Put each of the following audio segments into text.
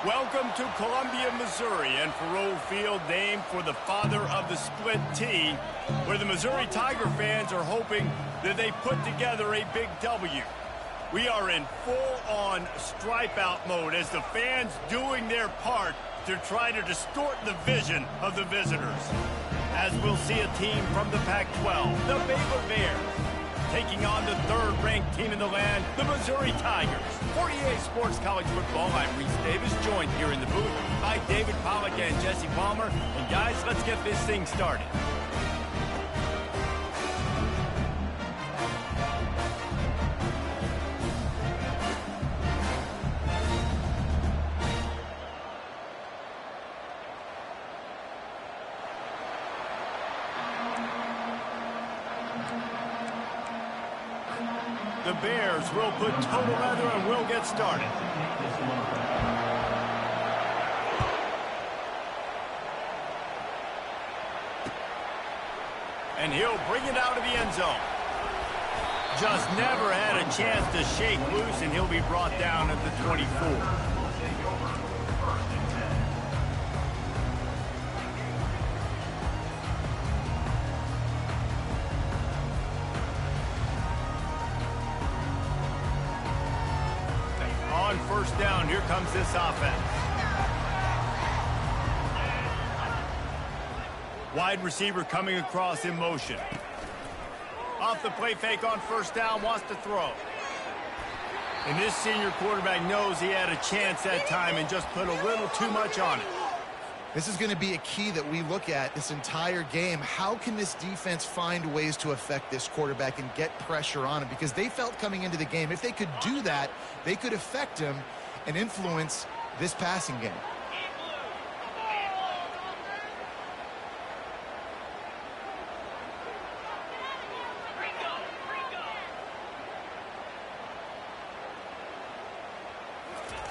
Welcome to Columbia, Missouri, and Faurot Field, named for the father of the split T, where the Missouri Tiger fans are hoping that they put together a big W. We are in full-on stripe-out mode as the fans doing their part to try to distort the vision of the visitors. As we'll see a team from the Pac-12, the Baylor Bears, taking on the third-ranked team in the land, the Missouri Tigers. 48 Sports College Football, I'm Reese Davis, joined here in the booth by David Pollack and Jesse Palmer. And guys, let's get this thing started. The Bears will put total leather and we'll get started. And he'll bring it out of the end zone. Just never had a chance to shake loose, and he'll be brought down at the 24. On first down, here comes this offense. Wide receiver coming across in motion. Off the play fake on first down, wants to throw. And this senior quarterback knows he had a chance that time and just put a little too much on it. This is going to be a key that we look at this entire game. How can this defense find ways to affect this quarterback and get pressure on him? Because they felt coming into the game, if they could do that, they could affect him and influence this passing game.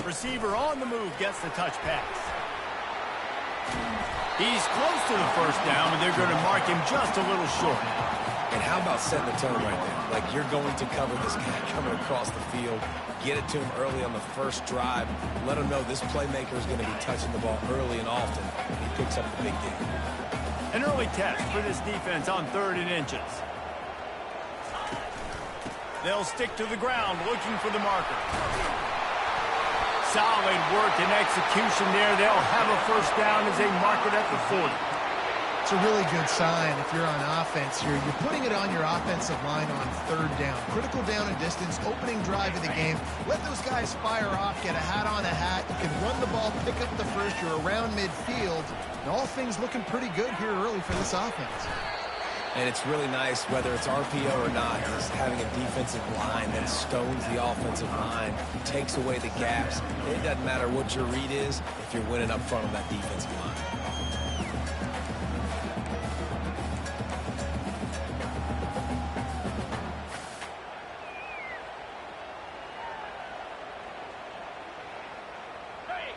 Receiver on the move gets the touch pass. He's close to the first down, but they're going to mark him just a little short. And how about setting the tone right there? Like, you're going to cover this guy coming across the field, get it to him early on the first drive, let him know this playmaker is going to be touching the ball early and often, and he picks up the big game. An early test for this defense on 3rd and inches. They'll stick to the ground looking for the marker. Solid work and execution there. They'll have a first down as they mark it at the 40. It's a really good sign if you're on offense here. You're putting it on your offensive line on 3rd down. Critical down and distance, opening drive of the game. Let those guys fire off, get a hat on a hat. You can run the ball, pick up the first. You're around midfield. And all things looking pretty good here early for this offense. And it's really nice, whether it's RPO or not, is having a defensive line that stones the offensive line, takes away the gaps. It doesn't matter what your read is if you're winning up front on that defensive line.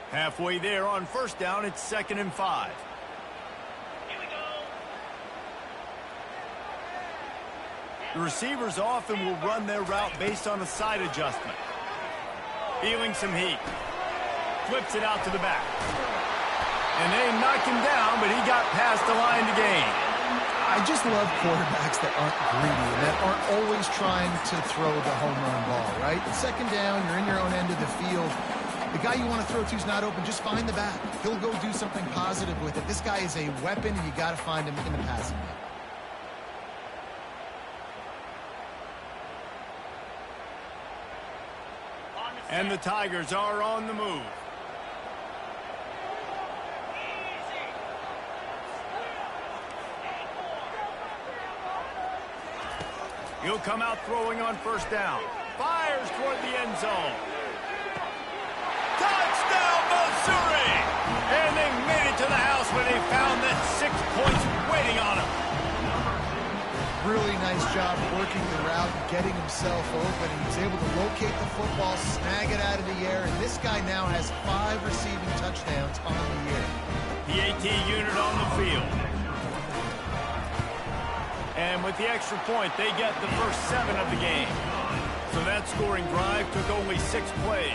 Halfway there on first down, it's 2nd and 5. The receivers often will run their route based on a side adjustment. Feeling some heat. Flips it out to the back. And they knock him down, but he got past the line to gain. I just love quarterbacks that aren't greedy, that aren't always trying to throw the home run ball, right? 2nd down, you're in your own end of the field. The guy you want to throw to is not open. Just find the back. He'll go do something positive with it. This guy is a weapon, and you got to find him in the passing game. And the Tigers are on the move. He'll come out throwing on first down. Fires toward the end zone. Touchdown, Missouri! And they made it to the house where they found that 6 points waiting on them. Really nice job working the route, getting himself open, and he's able to locate the football, snag it out of the air, and this guy now has 5 receiving touchdowns on the year. The AT unit on the field. And with the extra point, they get the first 7 of the game. So that scoring drive took only 6 plays.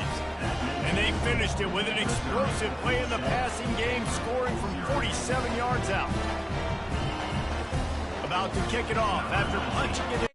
And they finished it with an explosive play in the passing game, scoring from 47 yards out. About to kick it off after punching it in.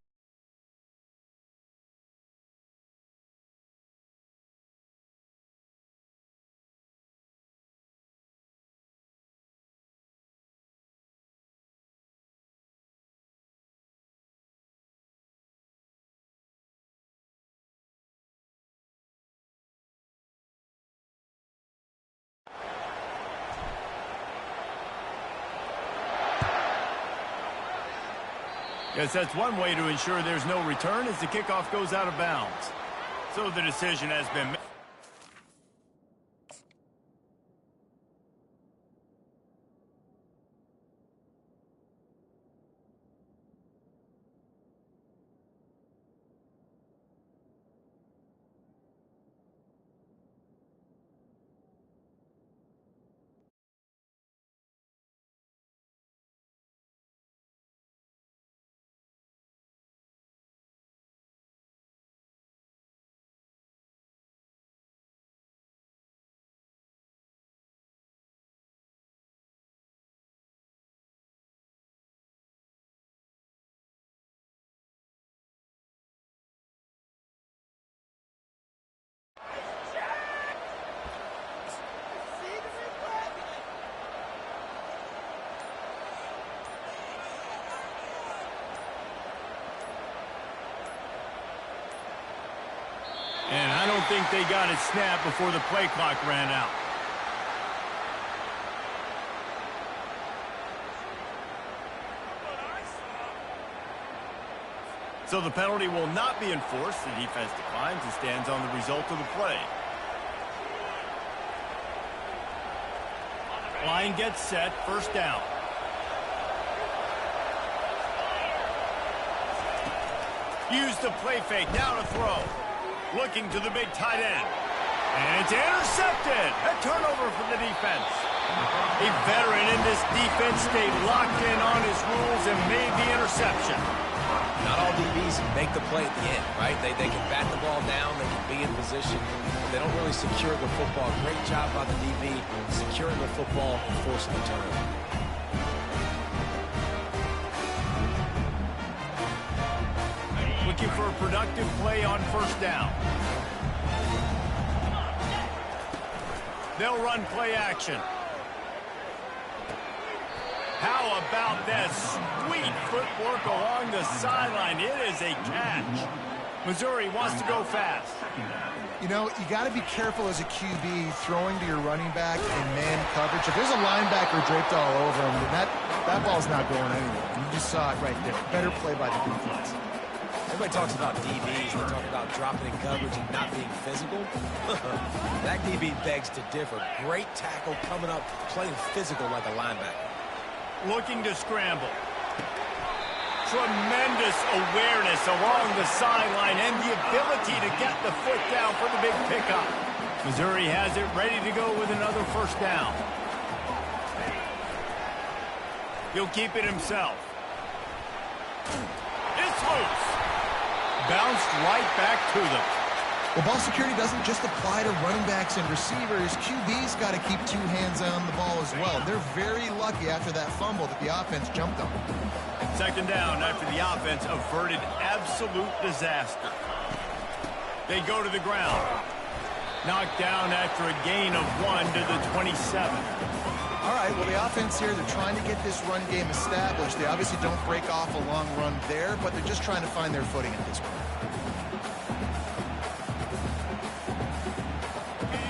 Yes, that's one way to ensure there's no return as the kickoff goes out of bounds. So the decision has been made. And I don't think they got it snapped before the play clock ran out. So the penalty will not be enforced. The defense declines and stands on the result of the play. Line gets set, first down. Use the play fake, now to throw. Looking to the big tight end. And it's intercepted. A turnover for the defense. A veteran in this defense stayed locked in on his rules and made the interception. Not all DBs make the play at the end, right? They can bat the ball down, they can be in position, but they don't really secure the football. Great job by the DB securing the football and forcing the turnover. Looking for a productive play on first down. They'll run play action. How about that sweet footwork along the sideline? It is a catch. Missouri wants to go fast. You know, you got to be careful as a QB throwing to your running back in man coverage. If there's a linebacker draped all over him, then that ball's not going anywhere. You just saw it right there. Better play by the defense. Everybody talks about DBs. They talk about dropping in coverage and not being physical. That DB begs to differ. Great tackle coming up, playing physical like a linebacker. Looking to scramble. Tremendous awareness along the sideline and the ability to get the foot down for the big pickup. Missouri has it ready to go with another first down. He'll keep it himself. It's loose. Bounced right back to them. Well, ball security doesn't just apply to running backs and receivers. QB's got to keep 2 hands on the ball as well. They're very lucky after that fumble that the offense jumped on. Second down after the offense averted absolute disaster. They go to the ground. Knocked down after a gain of 1 to the 27. All right, well, the offense here, they're trying to get this run game established. They obviously don't break off a long run there, but they're just trying to find their footing at this point.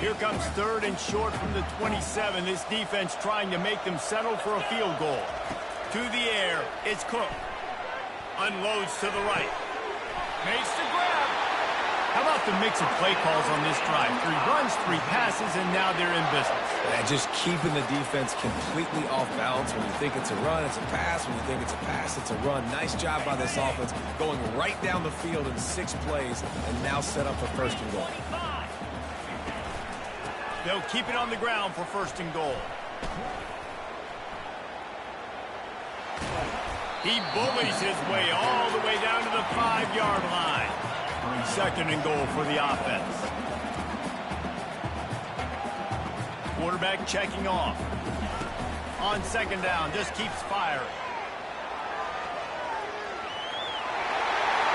Here comes 3rd and short from the 27. This defense trying to make them settle for a field goal. To the air, it's Cook. Unloads to the right. Makes the grab. How about the mix of play calls on this drive? 3 runs, 3 passes, and now they're in business. And just keeping the defense completely off balance. When you think it's a run, it's a pass. When you think it's a pass, it's a run. Nice job by this offense going right down the field in 6 plays and now set up for 1st and goal. They'll keep it on the ground for 1st and goal. He bullies his way all the way down to the 5-yard line. second and goal for the offense. Quarterback checking off. On second down, just keeps firing.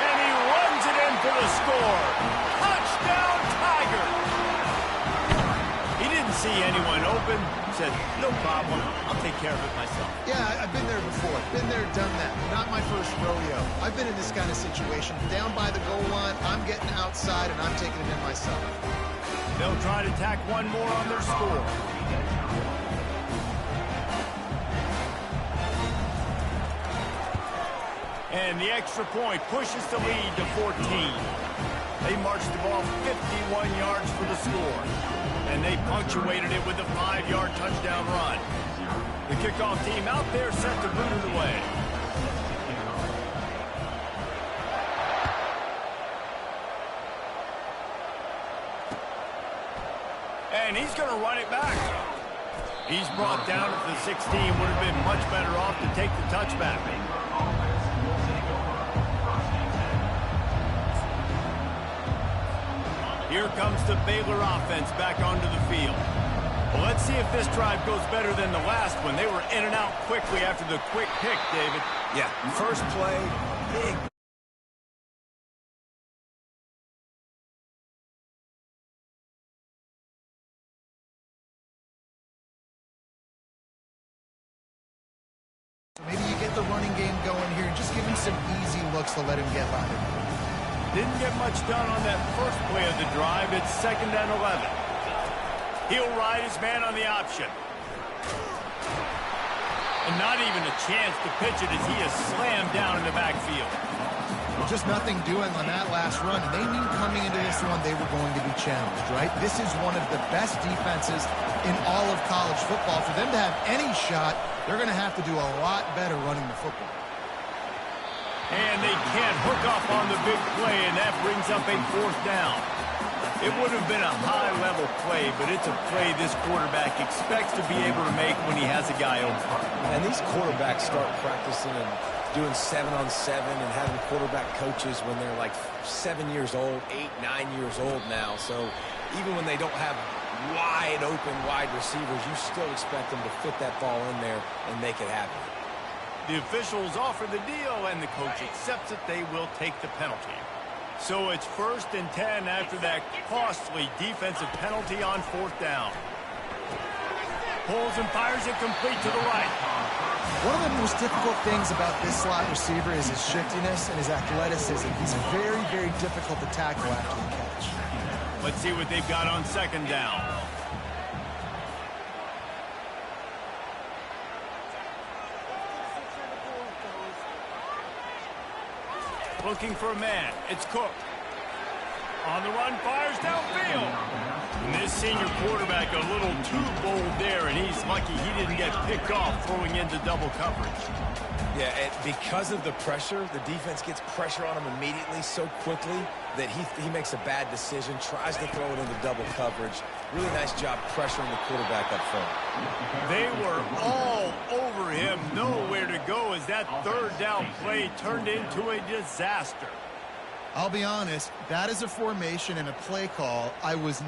And he runs it in for the score. Touchdown, Tigers! He didn't see anyone open. Said, no problem, I'll take care of it myself. Yeah, I've been there before. Been there, done that. Not my first rodeo. I've been in this kind of situation. Down by the goal line, I'm getting outside, and I'm taking it in myself. They'll try to tack one more on their score. And the extra point pushes the lead to 14. They marched the ball 51 yards for the score. And they punctuated it with a 5-yard touchdown run. The kickoff team out there set to boot it away. And he's going to run it back. He's brought down at the 16. Would have been much better off to take the touchback. Here comes the Baylor offense back onto the field. Well, let's see if this drive goes better than the last one. They were in and out quickly after the quick pick, David. Yeah, first play, big. Maybe you get the running game going here and just give him some easy looks to let him get by it. Didn't get much done on that first play of the drive. It's 2nd and 11. He'll ride his man on the option. And not even a chance to pitch it as he is slammed down in the backfield. Just nothing doing on that last run, and they knew coming into this one they were going to be challenged, right? This is one of the best defenses in all of college football. For them to have any shot, they're going to have to do a lot better running the football. And they can't hook up on the big play, and that brings up a 4th down. It would have been a high-level play, but it's a play this quarterback expects to be able to make when he has a guy open. And these quarterbacks start practicing and doing 7-on-7 and having quarterback coaches when they're like 7 years old, 8, 9 years old now. So even when they don't have wide open wide receivers, you still expect them to fit that ball in there and make it happen. The officials offer the deal, and the coach accepts it. They will take the penalty. So it's 1st and 10 after that costly defensive penalty on 4th down. Pulls and fires it complete to the right. One of the most difficult things about this slot receiver is his shiftiness and his athleticism. He's very, very difficult to tackle after the catch. Let's see what they've got on 2nd down. Looking for a man. It's Cook. On the run, fires downfield. And this senior quarterback a little too bold there, and he's lucky he didn't get picked off throwing into double coverage. Yeah, and because of the pressure, the defense gets pressure on him immediately so quickly that he makes a bad decision, tries to throw it into double coverage. Really nice job pressuring the quarterback up front. They were all over him, nowhere to go as that 3rd down play turned into a disaster. I'll be honest, that is a formation and a play call I was...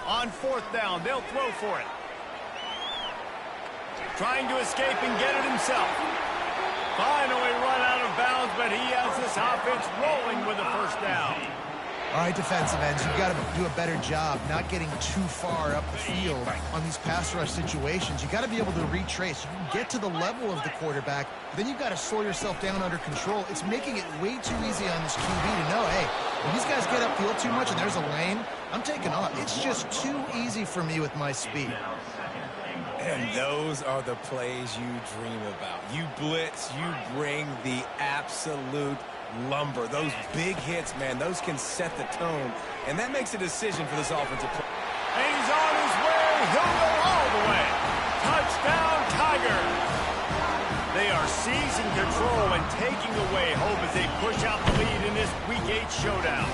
On 4th down, they'll throw for it. Trying to escape and get it himself. Finally run out of bounds, but he has this offense rolling with a 1st down. All right, defensive ends, you've got to do a better job not getting too far up the field on these pass rush situations. You've got to be able to retrace. You can get to the level of the quarterback, but then you've got to slow yourself down under control. It's making it way too easy on this QB to know, hey, when these guys get upfield too much and there's a lane, I'm taking off. It's just too easy for me with my speed. And those are the plays you dream about. You blitz, you bring the absolute lumber. Those big hits, man, those can set the tone. And that makes a decision for this offensive play. And he's on his way. He'll go all the way. Touchdown, Tigers. They are seizing control and taking away hope as they push out the lead in this Week 8 showdown.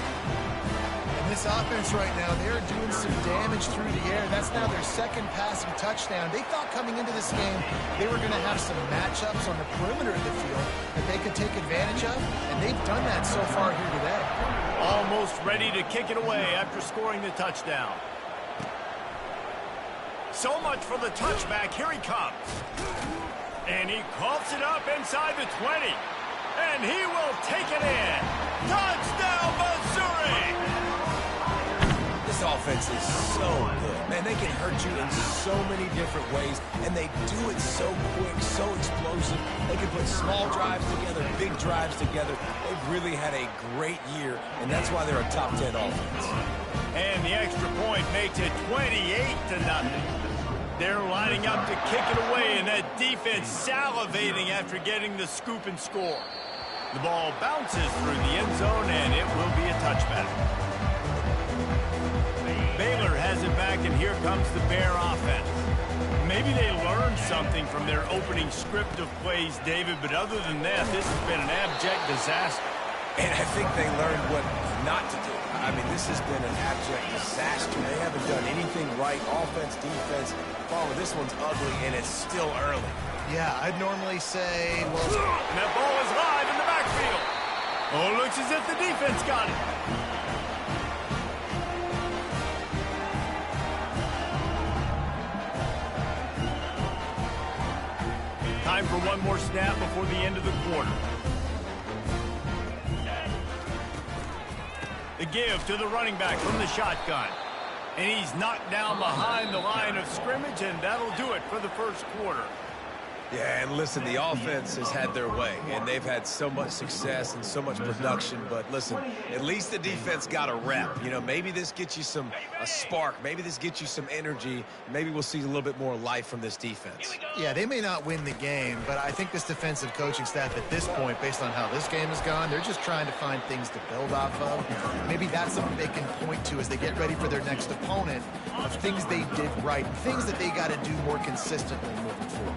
And this this offense right now, they're doing some damage through the air. That's now their second passing touchdown. They thought coming into this game they were going to have some matchups on the perimeter of the field that they could take advantage of, and they've done that so far here today. Almost ready to kick it away after scoring the touchdown. So much for the touchback. Here he comes. And he coughs it up inside the 20. And he will take it in. Touchdown, Missouri! This offense is so good. Man, they can hurt you in so many different ways, and they do it so quick, so explosive. They can put small drives together, big drives together. They've really had a great year, and that's why they're a top 10 offense. And the extra point makes it 28-0. They're lining up to kick it away, and that defense salivating after getting the scoop and score. The ball bounces through the end zone, and it will be a touchback. Baylor has it back, and here comes the Bear offense. Maybe they learned something from their opening script of plays, David, but other than that, this has been an abject disaster. And I think they learned what not to do. I mean, this has been an abject disaster. They haven't done anything right, offense, defense. Oh, this one's ugly, and it's still early. Yeah, I'd normally say, well... And that ball is live in the backfield. Oh, it looks as if the defense got it. Time for one more snap before the end of the quarter. The give to the running back from the shotgun. And he's knocked down behind the line of scrimmage, and that'll do it for the first quarter. Yeah, and listen, the offense has had their way, and they've had so much success and so much production. But listen, at least the defense got a rep. You know, maybe this gets you a spark. Maybe this gets you some energy. Maybe we'll see a little bit more life from this defense. Yeah, they may not win the game, but I think this defensive coaching staff at this point, based on how this game has gone, they're just trying to find things to build off of. Maybe that's something they can point to as they get ready for their next opponent, of things they did right, things that they got to do more consistently moving forward.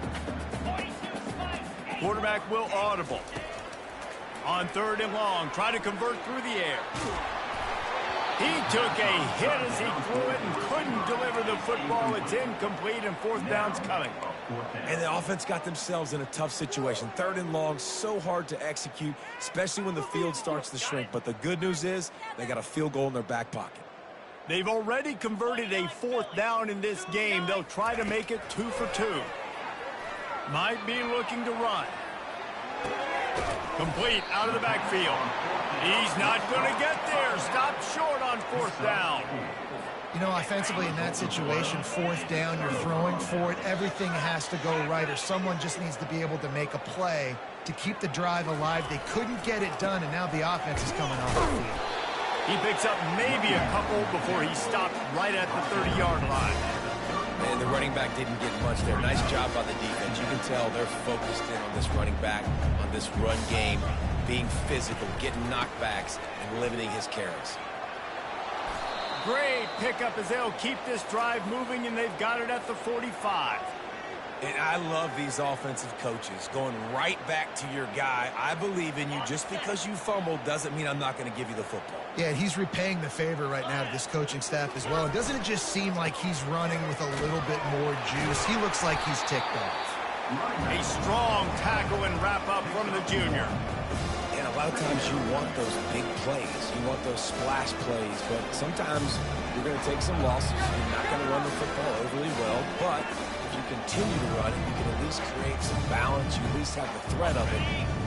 Quarterback will audible. On 3rd and long, try to convert through the air. He took a hit as he threw it and couldn't deliver the football. It's incomplete, and 4th down's coming. And the offense got themselves in a tough situation. 3rd and long, so hard to execute, especially when the field starts to shrink. But the good news is they got a field goal in their back pocket. They've already converted a 4th down in this game. They'll try to make it 2 for 2. Might be looking to run. Complete out of the backfield. He's not going to get there. Stopped short on 4th down. You know, offensively in that situation, 4th down, you're throwing for it. Everything has to go right, or someone just needs to be able to make a play to keep the drive alive. They couldn't get it done, and now the offense is coming off the field. He picks up maybe a couple before he stopped right at the 30-yard line. And the running back didn't get much there. Nice job by the defense. You can tell they're focused in on this running back, on this run game, being physical, getting knockbacks, and limiting his carries. Great pickup as they'll keep this drive moving, and they've got it at the 45. And I love these offensive coaches going right back to your guy. I believe in you. Just because you fumbled doesn't mean I'm not going to give you the football. Yeah, he's repaying the favor right now to this coaching staff as well. And doesn't it just seem like he's running with a little bit more juice? He looks like he's ticked off. A strong tackle and wrap up from the junior. And a lot of times you want those big plays. You want those splash plays. But sometimes you're going to take some losses. You're not going to run the football overly well. But if you continue to run it, you can at least create some balance. You at least have the threat of it.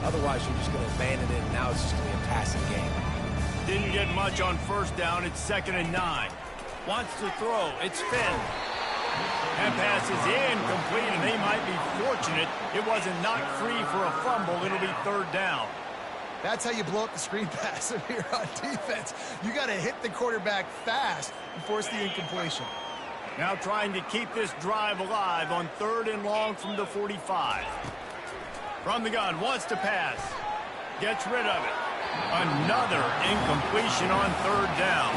Otherwise, you're just going to abandon it, and now it's just going to be a passing game. Didn't get much on 1st down. It's 2nd and 9. Wants to throw. It's Finn. That pass is incomplete, and they might be fortunate it wasn't knocked free for a fumble. It'll be 3rd down. That's how you blow up the screen pass here on defense. You got to hit the quarterback fast and force the incompletion. Now trying to keep this drive alive on 3rd and long from the 45. From the gun, wants to pass. Gets rid of it. Another incompletion on 3rd down.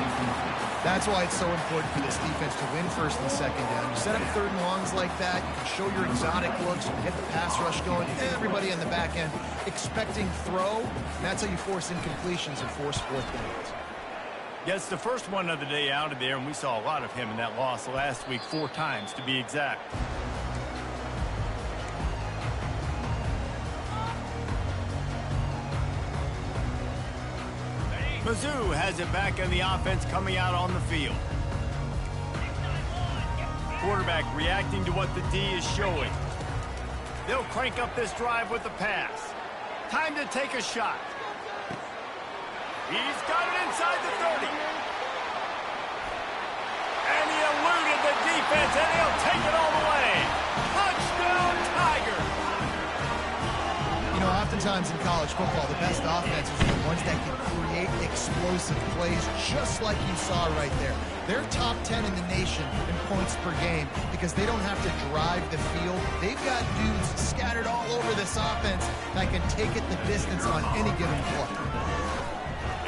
That's why it's so important for this defense to win 1st and 2nd down. You set up 3rd and longs like that, you can show your exotic looks, you can get the pass rush going, everybody in the back end expecting throw, and that's how you force incompletions and force 4th downs. Gets the first one of the day out of there, and we saw a lot of him in that loss last week, 4 times to be exact. Mizzou has it back in the offense coming out on the field. Quarterback reacting to what the D is showing. They'll crank up this drive with the pass. Time to take a shot. He's got it inside the 30. And he eluded the defense, and he'll take it all the way. Touchdown, Tigers! You know, oftentimes in college football, the best offenses are the ones that can create explosive plays, just like you saw right there. They're top 10 in the nation in points per game because they don't have to drive the field. They've got dudes scattered all over this offense that can take it the distance on any given play.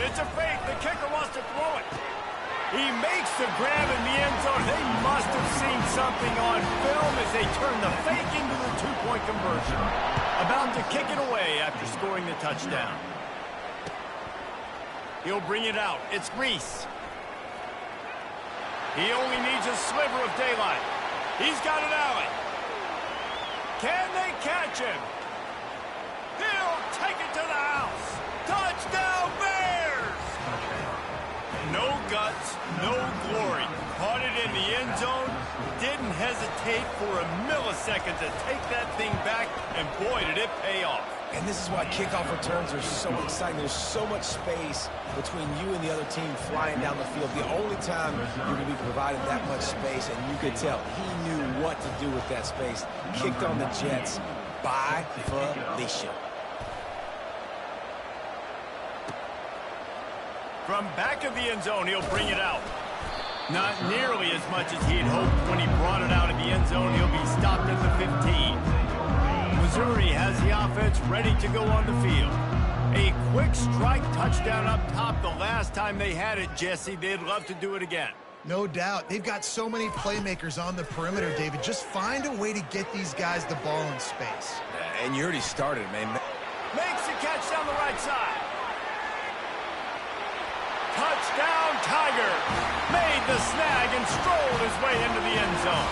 It's a fake. The kicker wants to throw it. He makes the grab in the end zone. They must have seen something on film as they turn the fake into the 2-point conversion. About to kick it away after scoring the touchdown. He'll bring it out. It's Reese. He only needs a sliver of daylight. He's got an alley. Can they catch him? He'll take it to the house. Touchdown, Bears! No guts, no glory. Caught it in the end zone. Didn't hesitate for a millisecond to take that thing back, and boy, did it pay off. And this is why kickoff returns are so exciting. There's so much space between you and the other team flying down the field. The only time you're going to be provided that much space, and you could tell he knew what to do with that space. Kicked on the Jets by Felicia. From back of the end zone, he'll bring it out. Not nearly as much as he had hoped when he brought it out of the end zone. He'll be stopped at the 15. Missouri has the offense ready to go on the field. A quick strike touchdown up top the last time they had it, Jesse. They'd love to do it again. No doubt. They've got so many playmakers on the perimeter, David. Just find a way to get these guys the ball in space. And you already started, man. Makes the catch down the right side. Touchdown, Tiger. Made the snag and strolled his way into the end zone.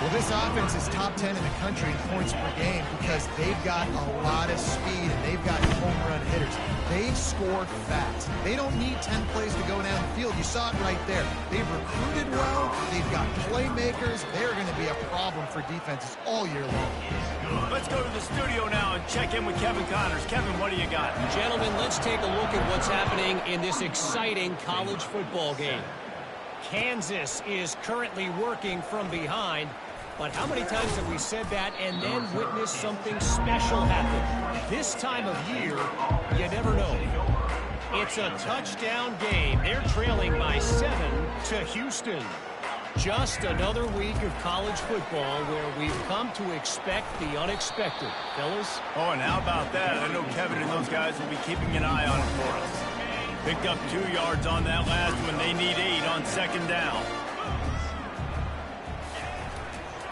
Well, this offense is top 10 in the country in points per game because they've got a lot of speed and they've got home run hitters. They score fast. They don't need 10 plays to go down the field. You saw it right there. They've recruited well. They've got playmakers. They're going to be a problem for defenses all year long. Let's go to the studio now and check in with Kevin Connors. Kevin, what do you got? Gentlemen, let's take a look at what's happening in this exciting college football game. Kansas is currently working from behind. But how many times have we said that and then witnessed something special happen? This time of year, you never know. It's a touchdown game. They're trailing by 7 to Houston. Just another week of college football where we've come to expect the unexpected. Fellas? Oh, and how about that? I know Kevin and those guys will be keeping an eye on it for us. Picked up 2 yards on that last one. They need 8 on second down.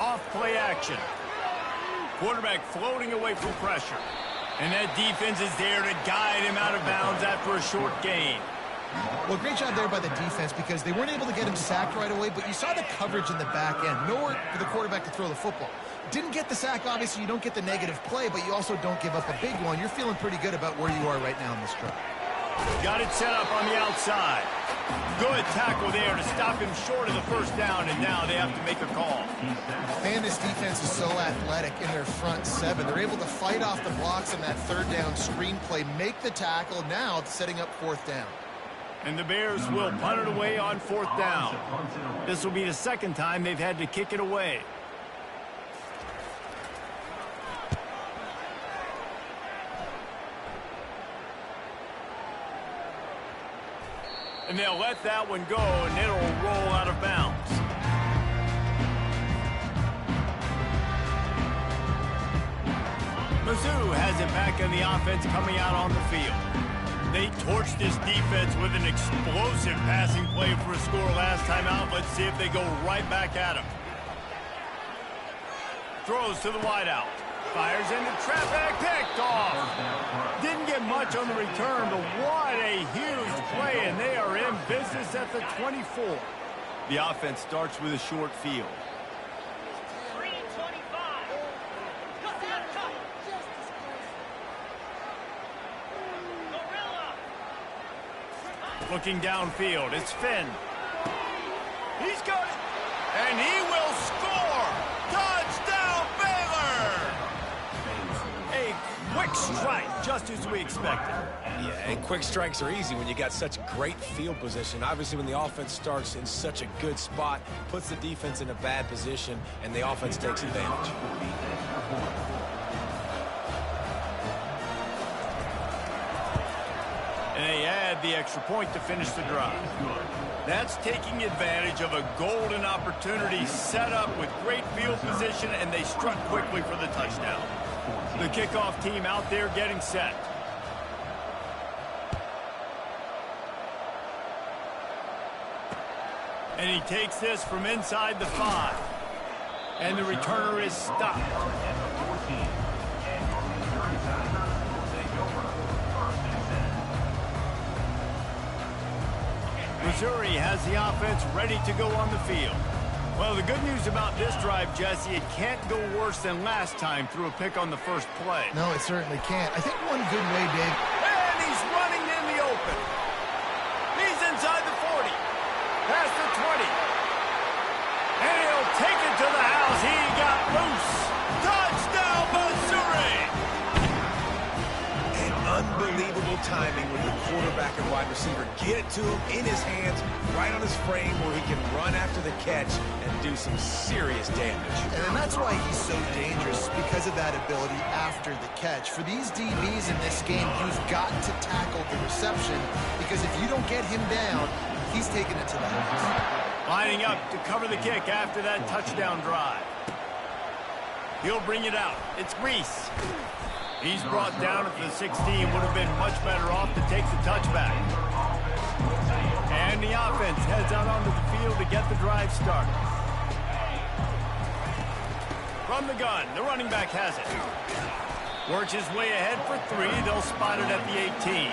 Off play action. Quarterback floating away from pressure. And that defense is there to guide him out of bounds after a short gain. Well, great job there by the defense because they weren't able to get him sacked right away, but you saw the coverage in the back end. Nowhere for the quarterback to throw the football. Didn't get the sack, obviously. You don't get the negative play, but you also don't give up a big one. You're feeling pretty good about where you are right now in this drive. Got it set up on the outside. Good tackle there to stop him short of the first down, and now they have to make a call. Man, this defense is so athletic in their front 7. They're able to fight off the blocks on that third down screen play, make the tackle, now setting up fourth down. And the Bears will punt it away on fourth down. This will be the second time they've had to kick it away. And they'll let that one go, and it'll roll out of bounds. Mizzou has it back in the offense coming out on the field. They torched this defense with an explosive passing play for a score last time out. Let's see if they go right back at him. Throws to the wideout. Fires into traffic, picked off. Didn't get much on the return, but what a huge play, and they are in business at the 24. The offense starts with a short field. Looking downfield, it's Finn. He's got it, and he will score! Touchdown, Baylor! A quick strike, just as we expected. Yeah, and quick strikes are easy when you got such great field position. Obviously, when the offense starts in such a good spot, puts the defense in a bad position, and the offense takes advantage. And they add the extra point to finish the drive. That's taking advantage of a golden opportunity set up with great field position, and they struck quickly for the touchdown. The kickoff team out there getting set. And he takes this from inside the 5. And the returner is stopped. Missouri has the offense ready to go on the field. Well, the good news about this drive, Jesse, it can't go worse than last time through a pick on the first play. No, it certainly can't. I think one good way, Dave. And he's running in the open. He's inside the 40. Past the 20. And he'll take it to the house. He got loose. Touchdown, Missouri! And unbelievable timing with the quarterback and wide receiver. Get it to him in his hands, right on his frame where he can run after the catch and do some serious damage. And that's why he's so dangerous, because of that ability after the catch. For these DBs in this game, you've got to tackle the reception, because if you don't get him down, he's taking it to the house. Lining up to cover the kick after that touchdown drive. He'll bring it out. It's Reese. He's brought down at the 16. Would have been much better off to take the touchback. And the offense heads out onto the field to get the drive started. From the gun, the running back has it. Works his way ahead for 3. They'll spot it at the 18.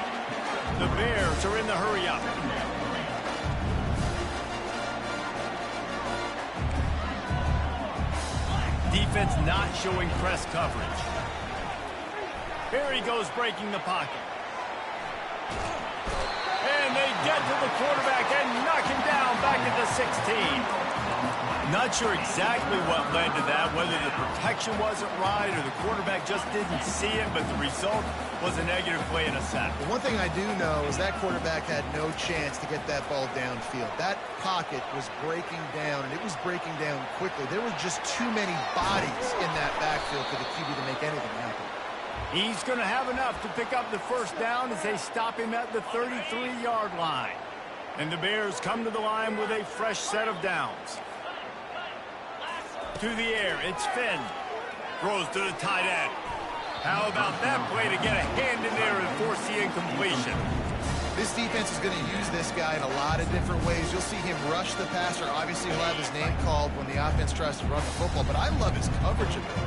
The Bears are in the hurry-up. Defense not showing press coverage. Here he goes breaking the pocket. And they get to the quarterback and knock him down back at the 16. Not sure exactly what led to that, whether the protection wasn't right or the quarterback just didn't see it, but the result was a negative play and a sack. The one thing I do know is that quarterback had no chance to get that ball downfield. That pocket was breaking down, and it was breaking down quickly. There were just too many bodies in that backfield for the QB to make anything happen. He's going to have enough to pick up the first down as they stop him at the 33-yard line. And the Bears come to the line with a fresh set of downs. To the air, it's Finn. Throws to the tight end. How about that play to get a hand in there and force the incompletion? This defense is going to use this guy in a lot of different ways. You'll see him rush the passer. Obviously, he'll have his name called when the offense tries to run the football, but I love his coverage ability.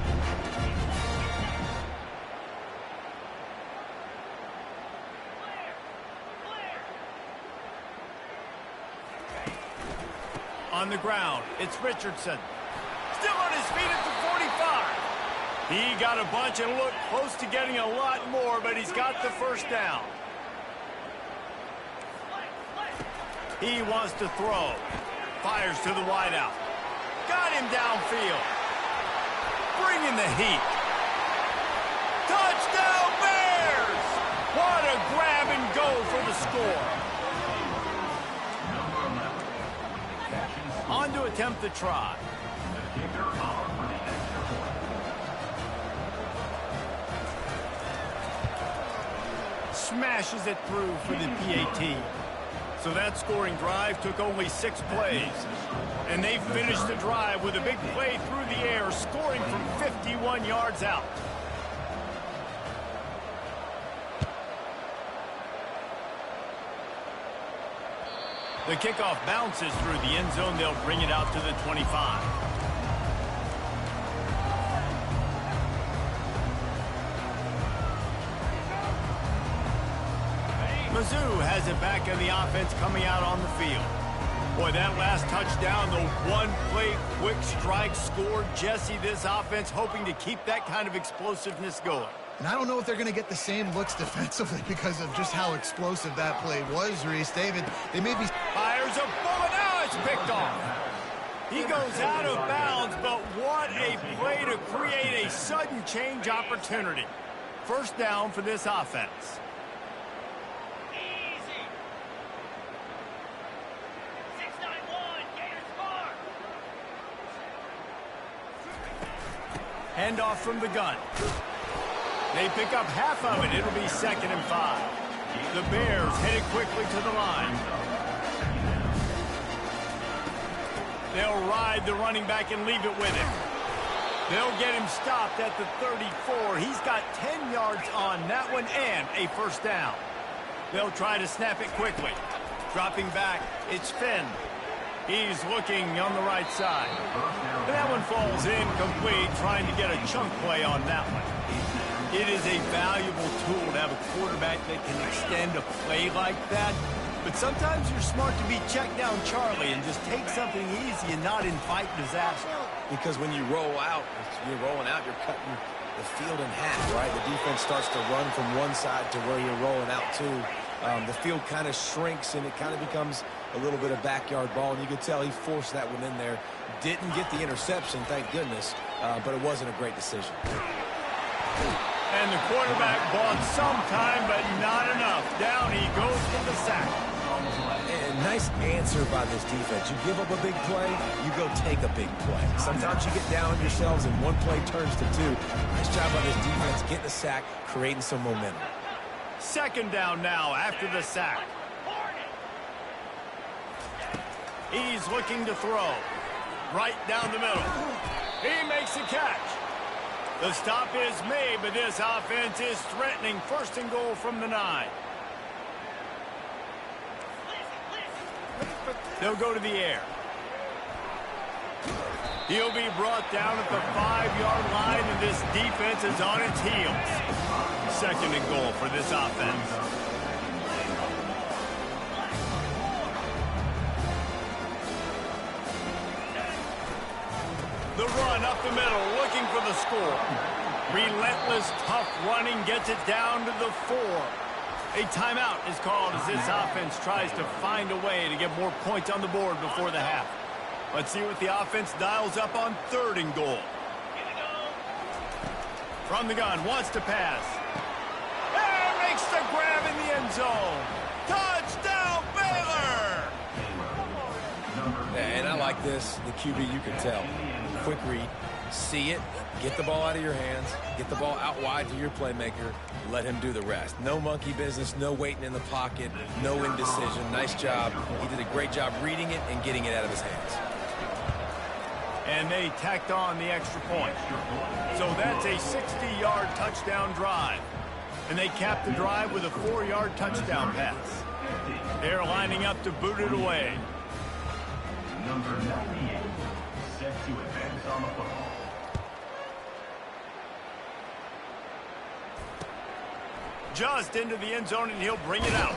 On the ground, it's Richardson. Still on his feet at the 45. He got a bunch and looked close to getting a lot more, but he's got the first down. He wants to throw. Fires to the wideout. Got him downfield. Bringing the heat. Touchdown Bears! What a grab and go for the score. On to attempt the try. Smashes it through for the PAT. So that scoring drive took only 6 plays. And they finished the drive with a big play through the air, scoring from 51 yards out. The kickoff bounces through the end zone. They'll bring it out to the 25. Mizzou has it back in the offense coming out on the field. Boy, that last touchdown, the one-play quick strike score. Jesse, this offense hoping to keep that kind of explosiveness going. And I don't know if they're going to get the same looks defensively because of just how explosive that play was, Reese. David, they may be... Fires a bullet. Now it's picked off. He goes out of bounds, but what a play to create a sudden change opportunity. First down for this offense. Handoff from the gun. They pick up half of it. It'll be 2nd and 5. The Bears headed quickly to the line. They'll ride the running back and leave it with him. They'll get him stopped at the 34. He's got 10 yards on that one and a first down. They'll try to snap it quickly. Dropping back, it's Finn. He's looking on the right side. And that one falls incomplete, trying to get a chunk play on that one. It is a valuable tool to have a quarterback that can extend a play like that. But sometimes you're smart to be check down Charlie and just take something easy and not invite disaster. Because when you roll out, you're rolling out, you're cutting the field in half, right? The defense starts to run from one side to where you're rolling out to. The field kind of shrinks and it kind of becomes a little bit of backyard ball, and you could tell he forced that one in there. Didn't get the interception, thank goodness, but it wasn't a great decision. And the quarterback bought some time, but not enough. Down he goes for the sack. And nice answer by this defense. You give up a big play, you go take a big play. Sometimes you get down on yourselves and one play turns to two. Nice job by this defense getting the sack, creating some momentum. 2nd down now after the sack. He's looking to throw. Right down the middle. He makes the catch. The stop is made, but this offense is threatening 1st and goal from the 9. They'll go to the air. He'll be brought down at the 5-yard line, and this defense is on its heels. 2nd and goal for this offense. The run up the middle, looking for the score. Relentless, tough running gets it down to the 4. A timeout is called as this offense tries to find a way to get more points on the board before the half. Let's see what the offense dials up on 3rd and goal. From the gun, wants to pass. And makes the grab in the end zone. Touchdown, Baylor! And I like this, the QB, you can tell. Quick read, see it, get the ball out of your hands, get the ball out wide to your playmaker, let him do the rest. No monkey business, no waiting in the pocket, no indecision. Nice job. He did a great job reading it and getting it out of his hands. And they tacked on the extra point. So that's a 60-yard touchdown drive. And they capped the drive with a 4-yard touchdown pass. They're lining up to boot it away. Number 98, set to advance on the football. Just into the end zone, and he'll bring it out.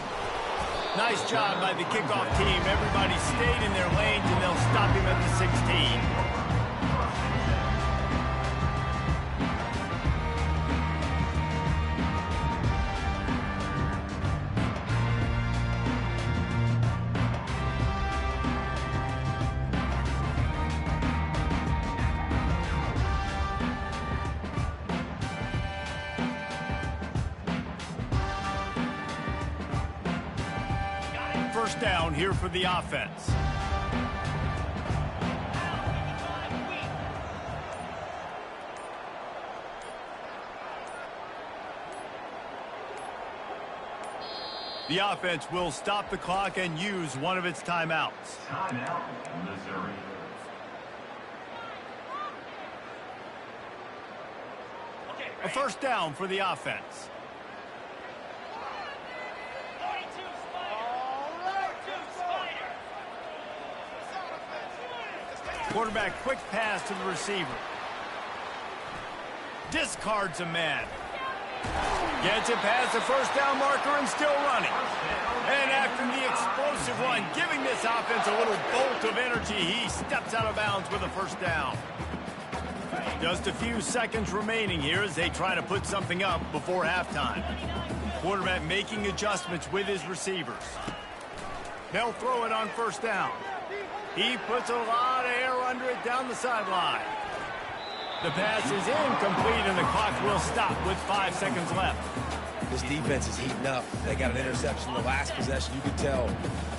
Nice job by the kickoff team. Everybody stayed in their lanes, and they'll stop him at the 16. First down here for the offense. The offense will stop the clock and use one of its timeouts. Timeout, Missouri. A first down for the offense. Quarterback, quick pass to the receiver. Discards a man. Gets it past the first down marker and still running. And after the explosive run, giving this offense a little bolt of energy, he steps out of bounds with a first down. Just a few seconds remaining here as they try to put something up before halftime. Quarterback making adjustments with his receivers. They'll throw it on first down. He puts a lot of air under it down the sideline. The pass is incomplete, and the clock will stop with 5 seconds left. This defense is heating up. They got an interception the last possession. You could tell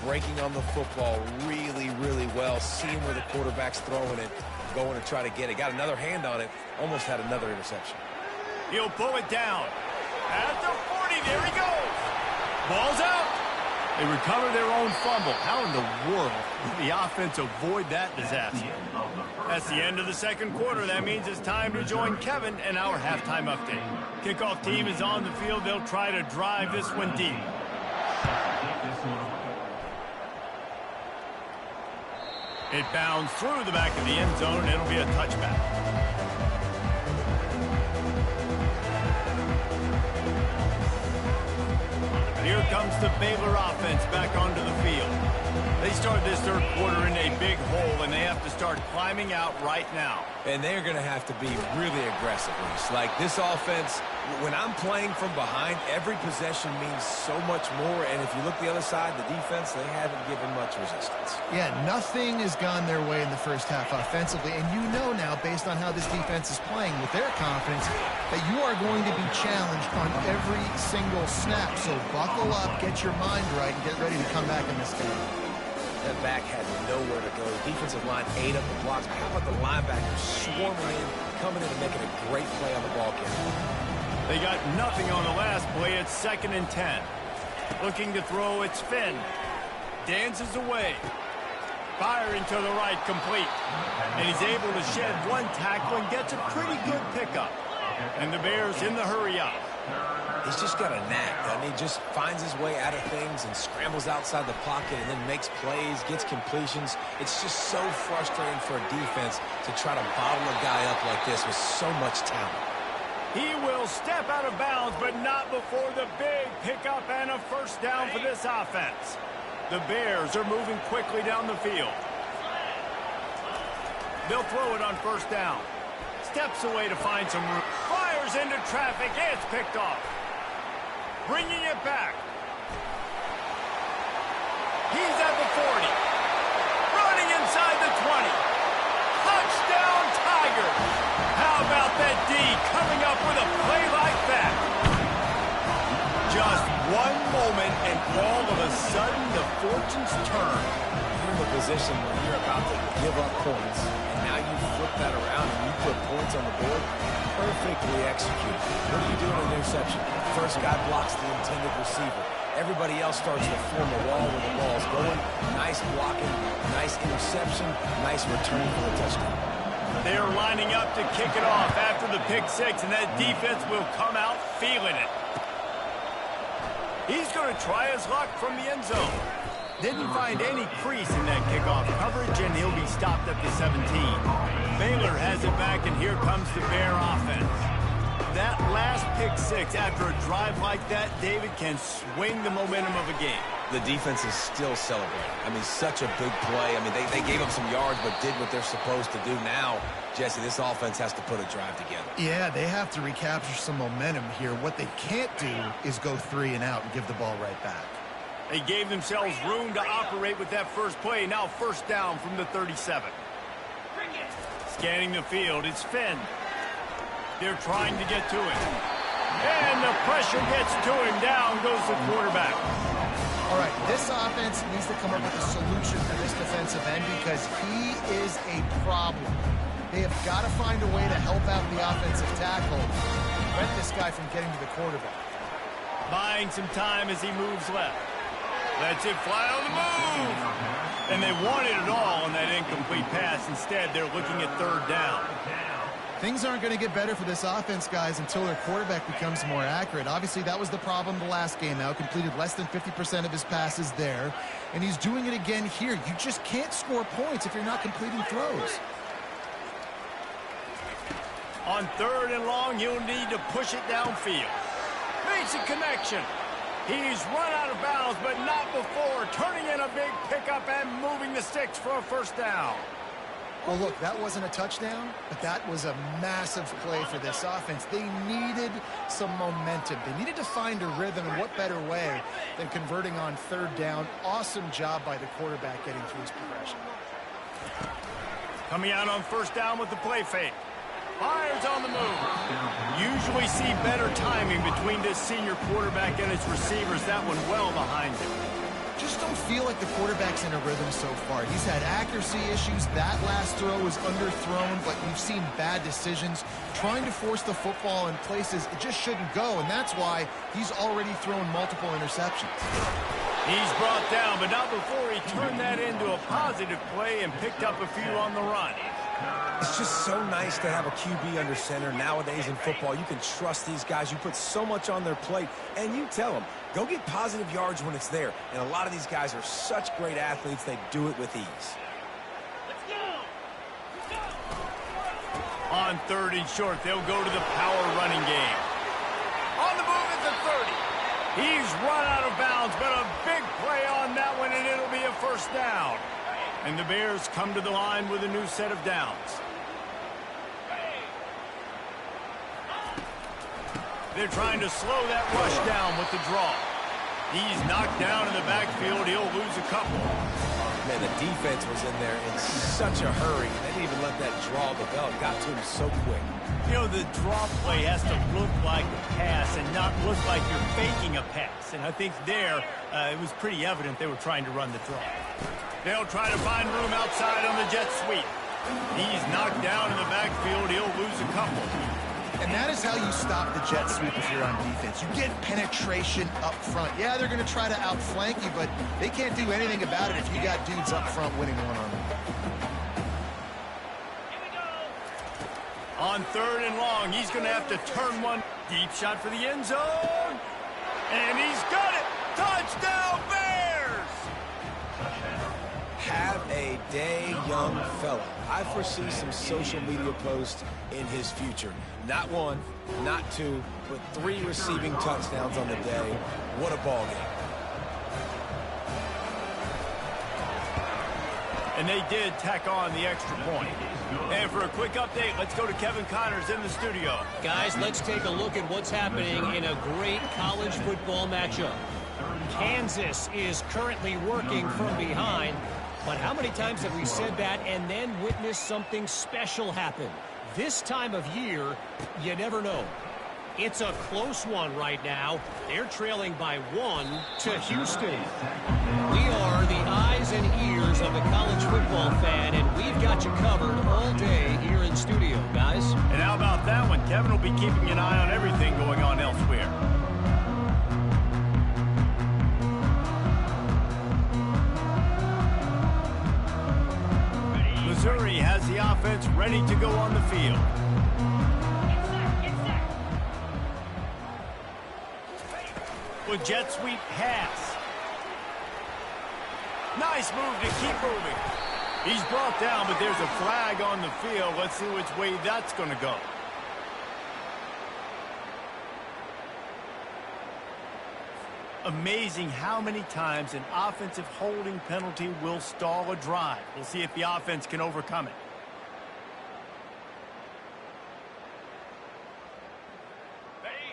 breaking on the football really, really well, seeing where the quarterback's throwing it, going to try to get it. Got another hand on it, almost had another interception. He'll pull it down. At the 40, there he goes. Ball's out. They recover their own fumble. How in the world did the offense avoid that disaster? That's the end of the second quarter. That means it's time to join Kevin in our halftime update. Kickoff team is on the field. They'll try to drive this one deep. It bounds through the back of the end zone, and it'll be a touchback. Here comes the Baylor offense back onto the field. They start this third quarter in a big hole, and they have to start climbing out right now. And they're going to have to be really aggressive. Like this offense, when I'm playing from behind, every possession means so much more. And if you look the other side, the defense, they haven't given much resistance. Yeah, nothing has gone their way in the first half offensively. And you know now, based on how this defense is playing with their confidence, that you are going to be challenged on every single snap. So buckle up, get your mind right, and get ready to come back in this game. That back had nowhere to go. The defensive line ate up the blocks. But how about the linebackers swarming in, coming in and making a great play on the ball carrier? They got nothing on the last play. It's 2nd and 10. Looking to throw, it's Finn. Dances away. Firing to the right, complete. And he's able to shed one tackle and gets a pretty good pickup. And the Bears in the hurry up. He's just got a knack. I mean, he just finds his way out of things and scrambles outside the pocket and then makes plays, gets completions. It's just so frustrating for a defense to try to bottle a guy up like this with so much talent. He will step out of bounds, but not before the big pickup and a first down for this offense. The Bears are moving quickly down the field. They'll throw it on first down. Steps away to find some room. Fires into traffic. It's picked off. Bringing it back. He's at the 40. Running inside the 20. Touchdown, Tigers. How about that D coming up with a play like that? Just one moment, and all of a sudden, the fortunes turn. You're in a position where you're about to give up points, and now you flip that around and you put points on the board. Perfectly executed. What do you do in an interception? First guy blocks the intended receiver. Everybody else starts to form a wall when the ball's going. Nice blocking, nice interception, nice return for the touchdown. They're lining up to kick it off after the pick six, and that defense will come out feeling it. He's going to try his luck from the end zone. Didn't find any crease in that kickoff coverage, and he'll be stopped at the 17. Baylor has it back, and here comes the Bear offense. That last pick six after a drive like that, David, can swing the momentum of a game. The defense is still celebrating. I mean, such a big play. I mean, they gave up some yards but did what they're supposed to do. Now, Jesse, this offense has to put a drive together. Yeah, they have to recapture some momentum here. What they can't do is go 3 and out and give the ball right back. They gave themselves room to operate with that first play. Now first down from the 37. Scanning the field, it's Finn. They're trying to get to him. And the pressure gets to him. Down goes the quarterback. All right, this offense needs to come up with a solution for this defensive end because he is a problem. They have got to find a way to help out the offensive tackle, prevent this guy from getting to the quarterback. Buying some time as he moves left. Lets it fly on the move. And they wanted it all on that incomplete pass. Instead, they're looking at third down. Things aren't going to get better for this offense, guys, until their quarterback becomes more accurate. Obviously, that was the problem the last game out. Completed less than 50% of his passes there. And he's doing it again here. You just can't score points if you're not completing throws. On third and long, he'll need to push it downfield. Makes a connection. He's run out of bounds, but not before turning in a big pickup and moving the sticks for a first down. Well, look, that wasn't a touchdown, but that was a massive play for this offense. They needed some momentum. They needed to find a rhythm, and what better way than converting on third down. Awesome job by the quarterback getting through his progression. Coming out on first down with the play fake. Fires on the move. Usually see better timing between this senior quarterback and his receivers. That one well behind him. Just don't feel like the quarterback's in a rhythm so far. He's had accuracy issues. That last throw was underthrown, but we've seen bad decisions, trying to force the football in places it just shouldn't go, and that's why he's already thrown multiple interceptions. He's brought down, but not before he turned that into a positive play and picked up a few on the run. It's just so nice to have a QB under center. Nowadays in football, you can trust these guys. You put so much on their plate, and you tell them, go get positive yards when it's there. And a lot of these guys are such great athletes, they do it with ease. On third and short, they'll go to the power running game. On the move at the 30. He's run out of bounds, but a big play on that one, and it'll be a first down. And the Bears come to the line with a new set of downs. They're trying to slow that rush down with the draw. He's knocked down in the backfield. He'll lose a couple. Man, the defense was in there in such a hurry. They didn't even let that draw develop. Got to him so quick. You know, the draw play has to look like a pass and not look like you're faking a pass. And I think there, it was pretty evident they were trying to run the draw. They'll try to find room outside on the jet sweep. He's knocked down in the backfield. He'll lose a couple. And that is how you stop the jet sweep if you're on defense. You get penetration up front. Yeah, they're going to try to outflank you, but they can't do anything about it if you got dudes up front winning one-on-one. On third and long, he's going to have to turn one. Deep shot for the end zone. And he's got it. Touchdown, Bears! Have a day, young fella. I foresee some social media posts in his future. Not one, not two, but 3 receiving touchdowns on the day. What a ball game. And they did tack on the extra point. And for a quick update, let's go to Kevin Connors in the studio. Guys, let's take a look at what's happening in a great college football matchup. Kansas is currently working from behind, but how many times have we said that and then witnessed something special happen? This time of year, you never know. It's a close one right now. They're trailing by 1 to Houston. We are the eyes and ears of the college football fan, and we've got you covered all day here in studio, guys. And how about that one? Kevin will be keeping an eye on everything going on elsewhere. Missouri has the offense ready to go on the field. With jet sweep pass. Nice move to keep moving. He's brought down, but there's a flag on the field. Let's see which way that's going to go. Amazing how many times an offensive holding penalty will stall a drive. We'll see if the offense can overcome it.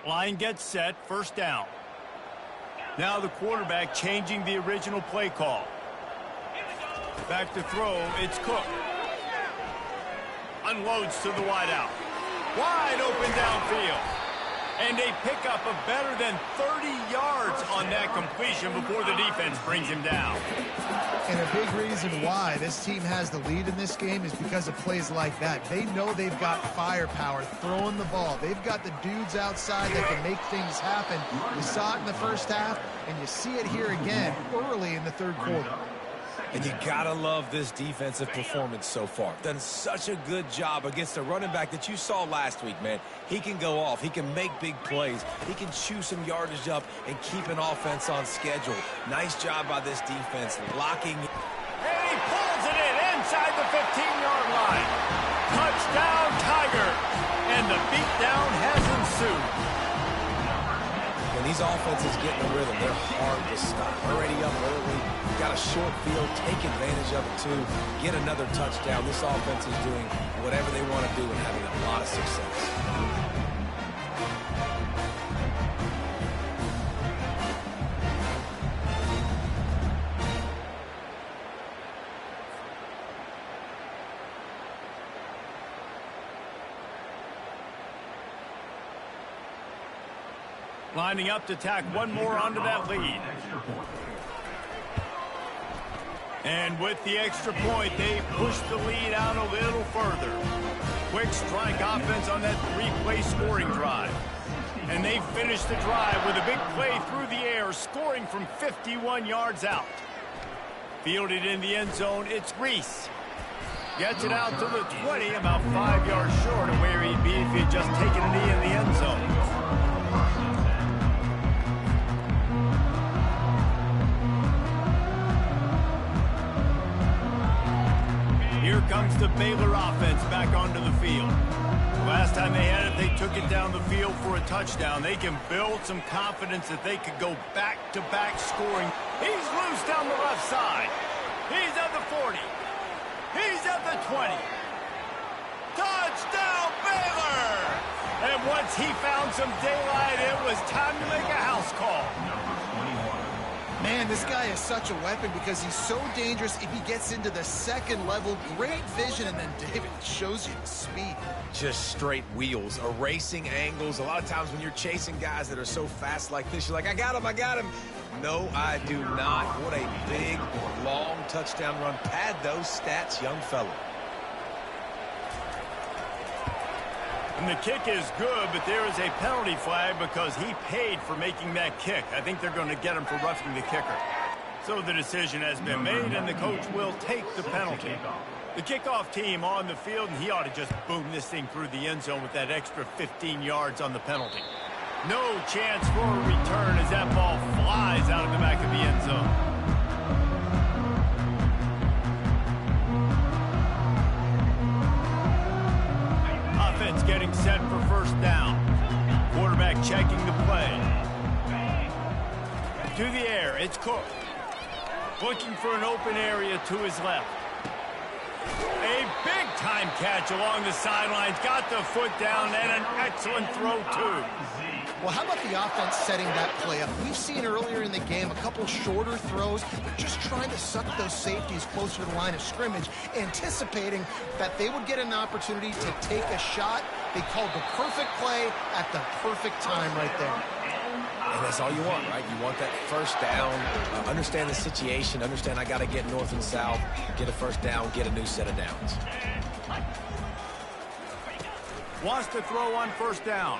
Line gets set, first down. Now the quarterback changing the original play call. Back to throw, it's Cook. Unloads to the wideout. Wide open downfield. And they pick up a better than 30 yards on that completion before the defense brings him down. And a big reason why this team has the lead in this game is because of plays like that. They know they've got firepower throwing the ball. They've got the dudes outside that can make things happen. You saw it in the first half, and you see it here again early in the third quarter. And you gotta love this defensive performance so far. Done such a good job against a running back that you saw last week, man. He can go off. He can make big plays. He can chew some yardage up and keep an offense on schedule. Nice job by this defense locking. And he pulls it in inside the 15-yard line. Touchdown, Tigers. And the beatdown has ensued. When these offenses get in the rhythm, they're hard to stop. Already up early, got a short field, take advantage of it too, get another touchdown. This offense is doing whatever they want to do and having a lot of success. Lining up to tack one more onto that lead. And with the extra point, they push the lead out a little further. Quick strike offense on that three-play scoring drive. And they finish the drive with a big play through the air, scoring from 51 yards out. Fielded in the end zone, it's Reese. Gets it out to the 20, about 5 yards short of where he'd be if he'd just taken a knee in the end zone. Here comes the Baylor offense back onto the field. Last time they had it, they took it down the field for a touchdown. They can build some confidence that they could go back-to-back scoring. He's loose down the left side. He's at the 40. He's at the 20. Touchdown, Baylor! And once he found some daylight, it was time to make a house call. Man, this guy is such a weapon because he's so dangerous if he gets into the second level. Great vision, and then David shows you the speed. Just straight wheels, erasing angles. A lot of times when you're chasing guys that are so fast like this, you're like, I got him, I got him. No, I do not. What a big, long touchdown run. Pad those stats, young fella. And the kick is good, but there is a penalty flag because he paid for making that kick. I think they're going to get him for roughing the kicker. So the decision has been made, and the coach will take the penalty. The kickoff team on the field, and he ought to just boom this thing through the end zone with that extra 15 yards on the penalty. No chance for a return as that ball flies out of the back of the end zone. Offense getting set for first down. Quarterback checking the play. To the air, it's Cook. Looking for an open area to his left. A big-time catch along the sidelines. Got the foot down and an excellent throw, too. Well, how about the offense setting that play up? We've seen earlier in the game a couple shorter throws. They're just trying to suck those safeties closer to the line of scrimmage, anticipating that they would get an opportunity to take a shot. They called the perfect play at the perfect time right there. And that's all you want, right? You want that first down, understand the situation, understand I got to get north and south, get a first down, get a new set of downs. Wants to throw on first down.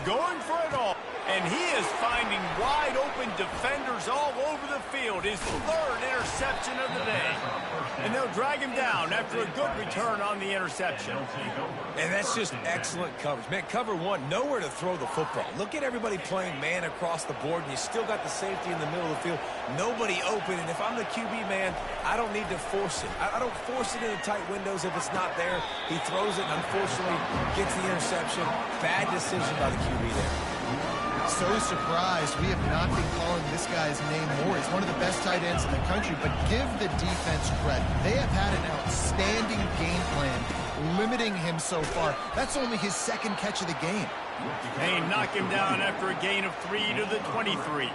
Going for it all. And he is finding wide-open defenders all over the field. His third interception of the day. And they'll drag him down after a good return on the interception. And that's just excellent coverage. Man, cover one, nowhere to throw the football. Look at everybody playing man across the board, and you still got the safety in the middle of the field. Nobody open, and if I'm the QB man, I don't need to force it. I don't force it into tight windows if it's not there. He throws it, and unfortunately, gets the interception. Bad decision by the QB there. So surprised we have not been calling this guy's name more. He's one of the best tight ends in the country, but give the defense credit. They have had an outstanding game plan, limiting him so far. That's only his second catch of the game. They knock him down after a gain of 3 to the 23.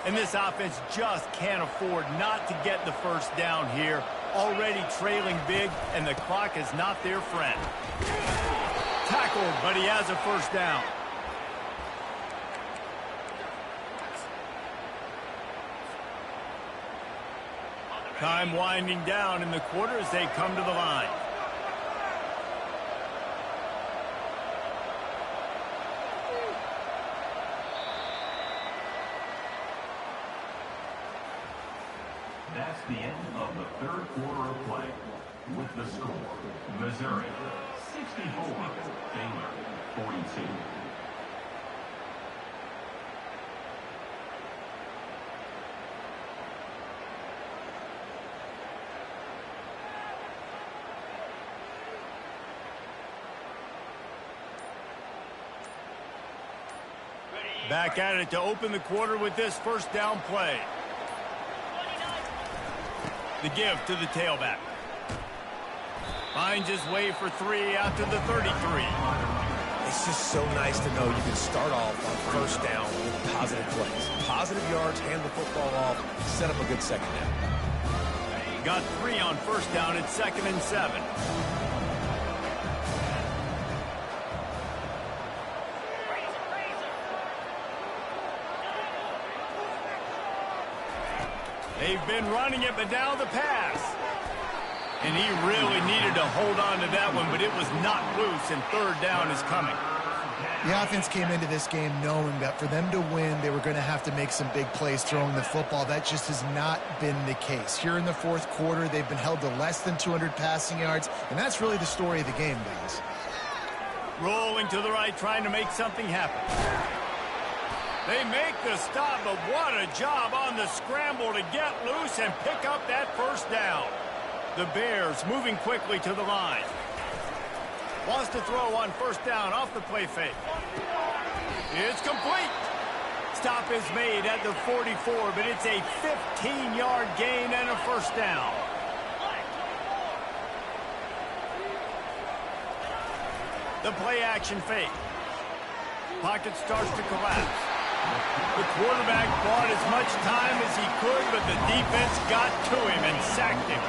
And this offense just can't afford not to get the first down here. Already trailing big, and the clock is not their friend. Tackled, but he has a first down. Time winding down in the quarter as they come to the line. That's the end of the third quarter of play. With the score, Missouri 64, Baylor 42. Back at it to open the quarter with this first down play. The give to the tailback. Finds his way for 3 out to the 33. It's just so nice to know you can start off on first down with positive plays. Positive yards, hand the football off, set up a good second down. Got 3 on first down at 2nd and 7. They've been running it, but now the pass. And he really needed to hold on to that one, but it was not loose, and 3rd down is coming. The offense came into this game knowing that for them to win, they were going to have to make some big plays throwing the football. That just has not been the case. Here in the 4th quarter, they've been held to less than 200 passing yards, and that's really the story of the game, guys. Rolling to the right, trying to make something happen. They make the stop, but what a job on the scramble to get loose and pick up that first down. The Bears moving quickly to the line. Wants to throw on first down off the play fake. It's complete. Stop is made at the 44, but it's a 15-yard gain and a first down. The play action fake. Pocket starts to collapse. The quarterback bought as much time as he could, but the defense got to him and sacked him.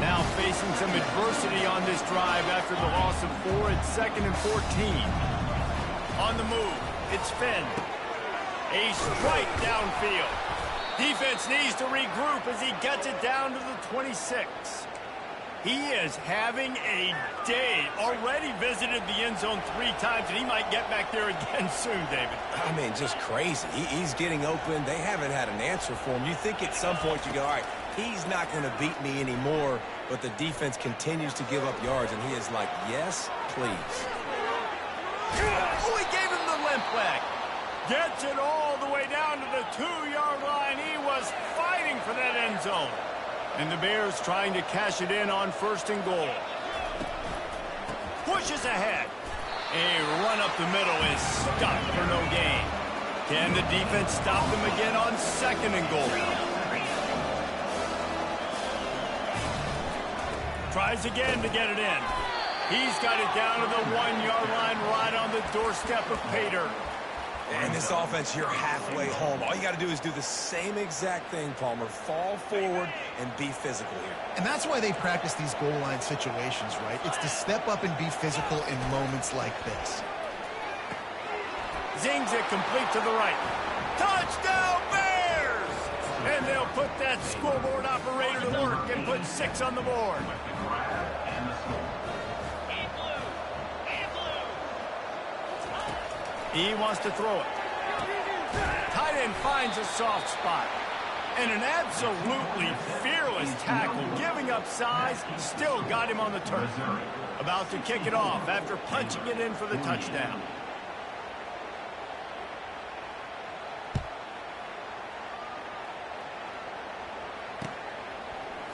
Now facing some adversity on this drive after the loss of 4 at 2nd and 14. On the move, it's Finn. A strike downfield. Defense needs to regroup as he gets it down to the 26. He is having a day. Already visited the end zone 3 times, and he might get back there again soon, David. I mean, just crazy. He's getting open. They haven't had an answer for him. You think at some point you go, all right, he's not going to beat me anymore, but the defense continues to give up yards, and he is like, yes, please. Oh, he gave him the limp leg. Gets it all the way down to the 2-yard line. He was fighting for that end zone. And the Bears trying to cash it in on 1st and goal. Pushes ahead. A run up the middle is stopped for no gain. Can the defense stop them again on 2nd and goal? Tries again to get it in. He's got it down to the 1-yard line right on the doorstep of Pater. And this offense, you're halfway home. All you got to do is do the same exact thing, Palmer. Fall forward and be physical here. And that's why they practice these goal line situations, right? It's to step up and be physical in moments like this. Zings it complete to the right. Touchdown, Bears! And they'll put that scoreboard operator to work and put 6 on the board. He wants to throw it. Tight end finds a soft spot. And an absolutely fearless tackle, giving up size, still got him on the turf. About to kick it off after punching it in for the touchdown.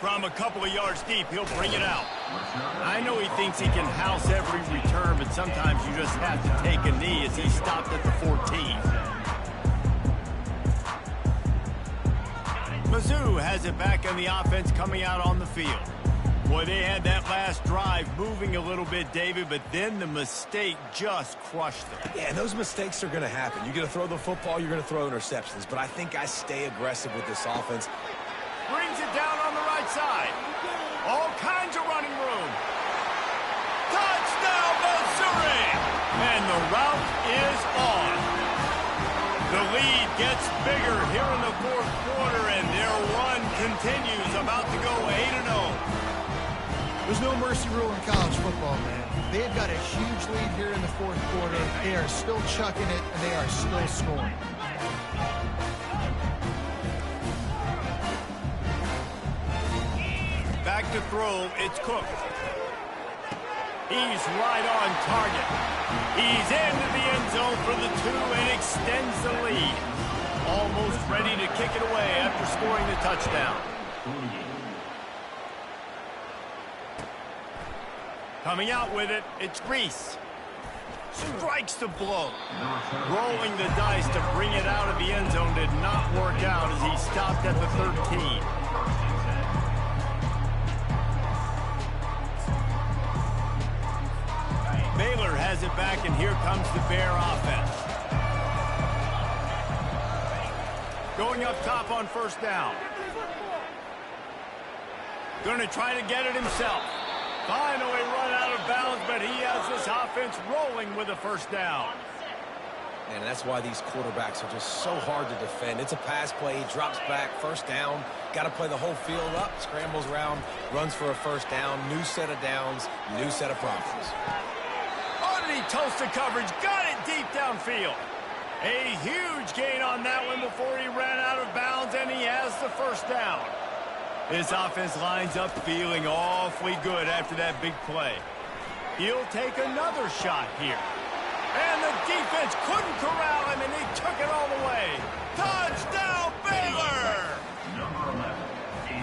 From a couple of yards deep, he'll bring it out. I know he thinks he can house every return, but sometimes you just have to take a knee as he stopped at the 14. Mizzou has it back on the offense coming out on the field. Boy, they had that last drive moving a little bit, David, but then the mistake just crushed them. Yeah, and those mistakes are going to happen. You're going to throw the football, you're going to throw interceptions, but I think I stay aggressive with this offense. Brings it down on the right side. All kinds of running room. Touchdown, Missouri! And the route is on. The lead gets bigger here in the 4th quarter, and their run continues, about to go 8-0. There's no mercy rule in college football, man. They've got a huge lead here in the 4th quarter. They are still chucking it, and they are still scoring. Back to throw, it's Cook. He's right on target. He's into the end zone for the 2 and extends the lead. Almost ready to kick it away after scoring the touchdown. Coming out with it, it's Reese. strikes the blow. Rolling the dice to bring it out of the end zone did not work out as he stopped at the 13. Baylor has it back, and here comes the Bear offense. Going up top on first down. Going to try to get it himself. Finally run out of bounds, but he has this offense rolling with a first down. And that's why these quarterbacks are just so hard to defend. It's a pass play, he drops back, first down. Got to play the whole field up, scrambles around, runs for a first down, new set of downs, new set of problems. Underneath toasted coverage, got it deep downfield. A huge gain on that one before he ran out of bounds, and he has the first down. His offense lines up feeling awfully good after that big play. He'll take another shot here. And the defense couldn't corral him, and he took it all the way. Touchdown, Baylor!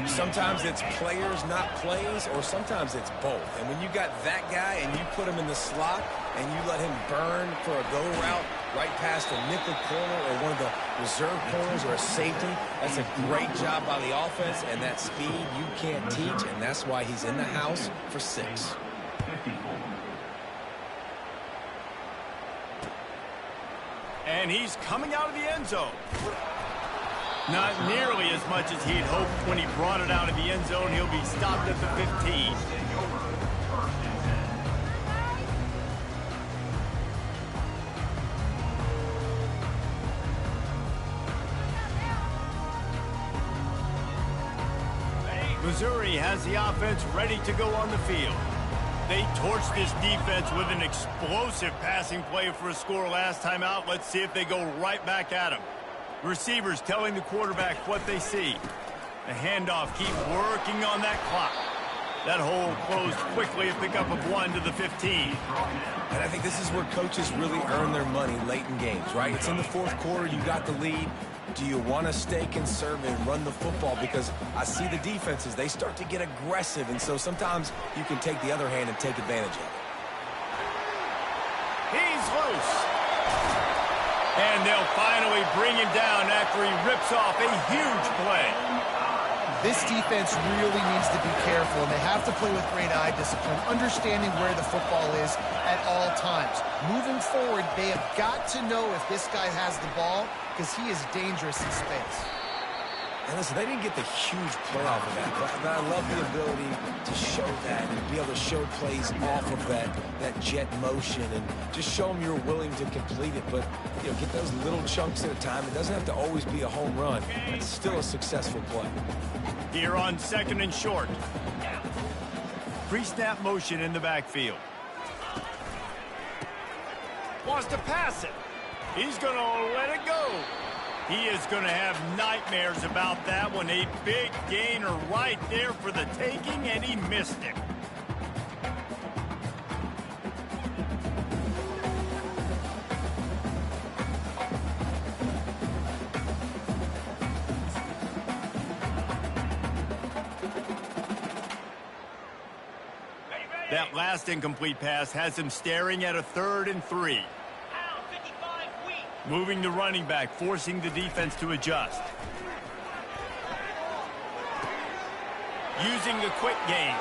Sometimes it's players, not plays, or sometimes it's both. And when you got that guy and you put him in the slot and you let him burn for a go route right past a nickel corner or one of the reserve corners or a safety, that's a great job by the offense, and that speed you can't teach, and that's why he's in the house for 6. And he's coming out of the end zone. Not nearly as much as he'd hoped when he brought it out of the end zone. He'll be stopped at the 15. Missouri has the offense ready to go on the field. They torched this defense with an explosive passing play for a score last time out. Let's see if they go right back at him. Receivers telling the quarterback what they see. The handoff, keep working on that clock. That hole closed quickly, a pickup of 1 to the 15. And I think this is where coaches really earn their money late in games, right? It's in the fourth quarter, you got the lead. Do you want to stay conservative and run the football? Because I see the defenses, they start to get aggressive, and so sometimes you can take the other hand and take advantage of it. He's loose. And they'll finally bring him down after he rips off a huge play. This defense really needs to be careful, and they have to play with great eye discipline, understanding where the football is at all times. Moving forward, they have got to know if this guy has the ball, because he is dangerous in space. And listen, they didn't get the huge play off of that, but I love the ability to show that and be able to show plays off of that jet motion and just show them you're willing to complete it. But, you know, get those little chunks at a time. It doesn't have to always be a home run. It's still a successful play. Here on 2nd and short. Pre-snap motion in the backfield. Wants to pass it. He's going to let it go. He is going to have nightmares about that one. A big gainer right there for the taking, and he missed it. That last incomplete pass has him staring at a 3rd and 3. Moving the running back, forcing the defense to adjust. Using the quick game.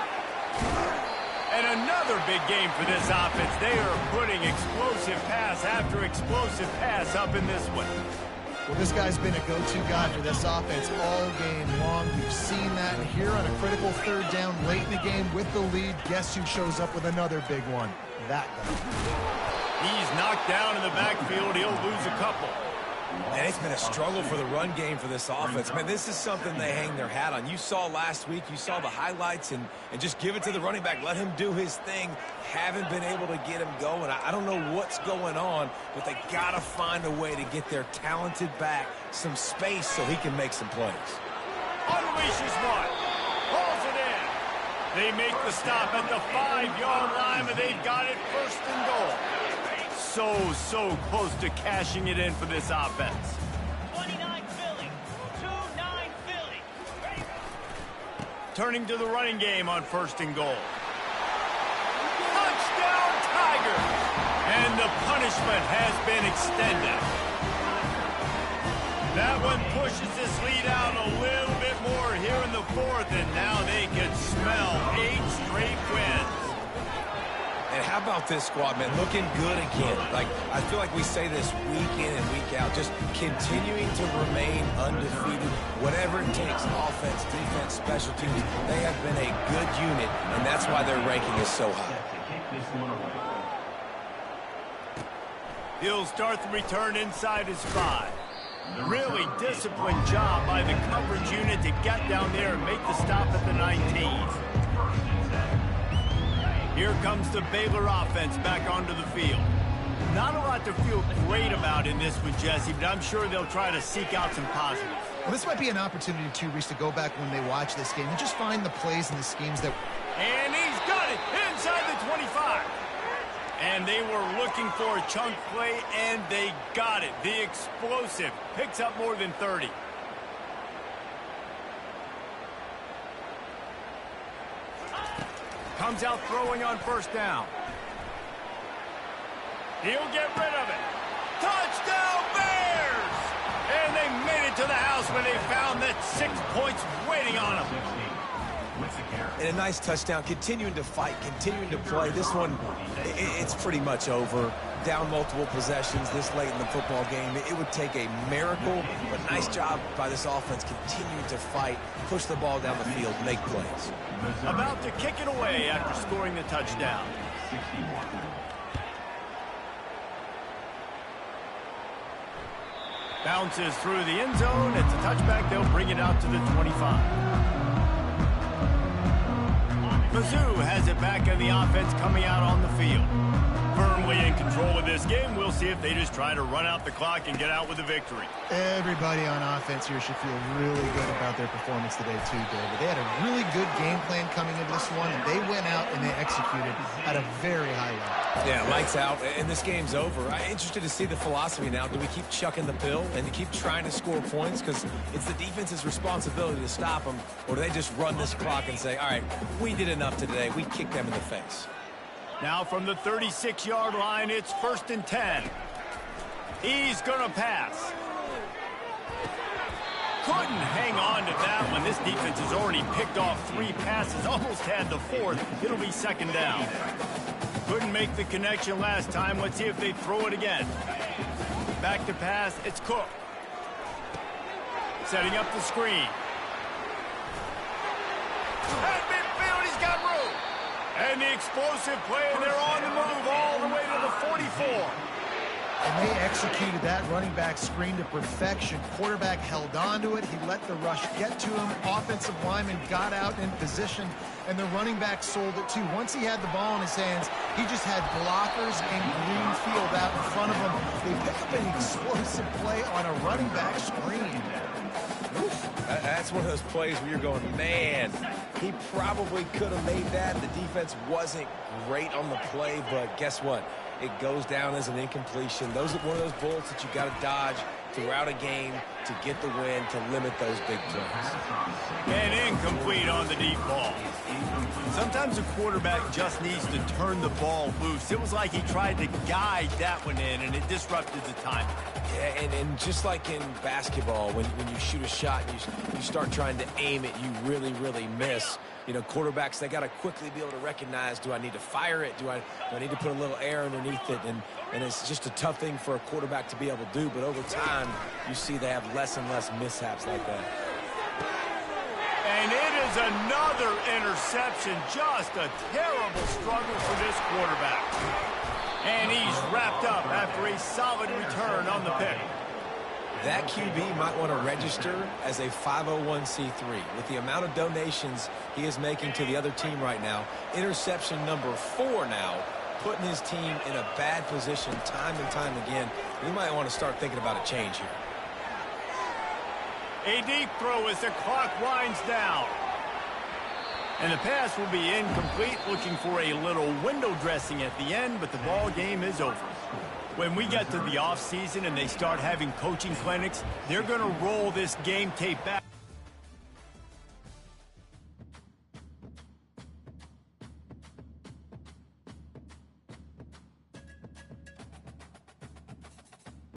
And another big game for this offense. They are putting explosive pass after explosive pass up in this one. Well, this guy's been a go-to guy for this offense all game long. We've seen that here on a critical 3rd down late in the game with the lead. Guess who shows up with another big one? That guy. He's knocked down in the backfield. He'll lose a couple. And it's been a struggle for the run game for this offense. Man, this is something they hang their hat on. You saw last week, you saw the highlights, and just give it to the running back. Let him do his thing. Haven't been able to get him going. I don't know what's going on, but they got to find a way to get their talented back some space so he can make some plays. Unleashes one. Pulls it in. They make the stop at the 5-yard line, but they've got it 1st and goal. So close to cashing it in for this offense. 29 Philly, 2-9 Philly. Turning to the running game on 1st and goal. Touchdown, Tigers! And the punishment has been extended. That one pushes this lead out a little bit more here in the fourth, and now they can smell 8 straight wins. And how about this squad, man? Looking good again. Like, I feel like we say this week in and week out, just continuing to remain undefeated, whatever it takes, offense, defense, special teams. They have been a good unit, and that's why their ranking is so high. He'll start the return inside his 5. Really disciplined job by the coverage unit to get down there and make the stop at the 19. Here comes the Baylor offense back onto the field. Not a lot to feel great about in this one, Jesse, but I'm sure they'll try to seek out some positives. Well, this might be an opportunity, too, Reese, to go back when they watch this game and just find the plays and the schemes that... And he's got it inside the 25. And they were looking for a chunk play, and they got it. The explosive picks up more than 30. Comes out throwing on first down. He'll get rid of it. Touchdown, Bears! And they made it to the house when they found that 6 points waiting on them. And a nice touchdown, continuing to fight, continuing to play. This one, it's pretty much over. Down multiple possessions this late in the football game. It would take a miracle, but nice job by this offense continuing to fight, push the ball down the field, make plays. About to kick it away after scoring the touchdown. Bounces through the end zone. It's a touchback. They'll bring it out to the 25. Mizzou has it back in the offense coming out on the field. Firmly in control of this game. We'll see if they just try to run out the clock and get out with a victory. Everybody on offense here should feel really good about their performance today, too, David. They had a really good game plan coming into this one, and they went out and they executed at a very high level. Yeah, lights out, and this game's over. I'm interested to see the philosophy now. Do we keep chucking the pill and keep trying to score points? Because it's the defense's responsibility to stop them, or do they just run this clock and say, all right, we did enough today. We kicked them in the face. Now from the 36-yard line, it's 1st and 10. He's going to pass. Couldn't hang on to that one. This defense has already picked off 3 passes, almost had the 4th. It'll be 2nd down. Couldn't make the connection last time. Let's see if they throw it again. Back to pass. It's Cook. Setting up the screen. At midfield, he's got room. And the explosive play, and they're on the move all the way to the 44. And they executed that running back screen to perfection. Quarterback held on to it. He let the rush get to him. Offensive lineman got out in position, and the running back sold it too. Once he had the ball in his hands, he just had blockers and green field out in front of him. They pick up an explosive play on a running back screen. That's one of those plays where you're going, man, he probably could have made that. The defense wasn't great on the play, but guess what? It goes down as an incompletion. Those are one of those bullets that you got to dodge throughout a game to get the win, to limit those big plays. And incomplete on the deep ball. Sometimes a quarterback just needs to turn the ball loose. It was like he tried to guide that one in, and it disrupted the timing. Yeah, and just like in basketball, when you shoot a shot and you start trying to aim it, you really, really miss. You know, quarterbacks, they got to quickly be able to recognize, do I need to fire it? Do I need to put a little air underneath it? And it's just a tough thing for a quarterback to be able to do. But over time, you see they have less and less mishaps like that. And it is another interception. Just a terrible struggle for this quarterback. And he's wrapped up after a solid return on the pick. That QB might want to register as a 501c3. With the amount of donations he is making to the other team right now, interception number 4 now, putting his team in a bad position time and time again. We might want to start thinking about a change here. A deep throw as the clock winds down. And the pass will be incomplete, looking for a little window dressing at the end, but the ball game is over. When we get to the offseason and they start having coaching clinics, they're going to roll this game tape back.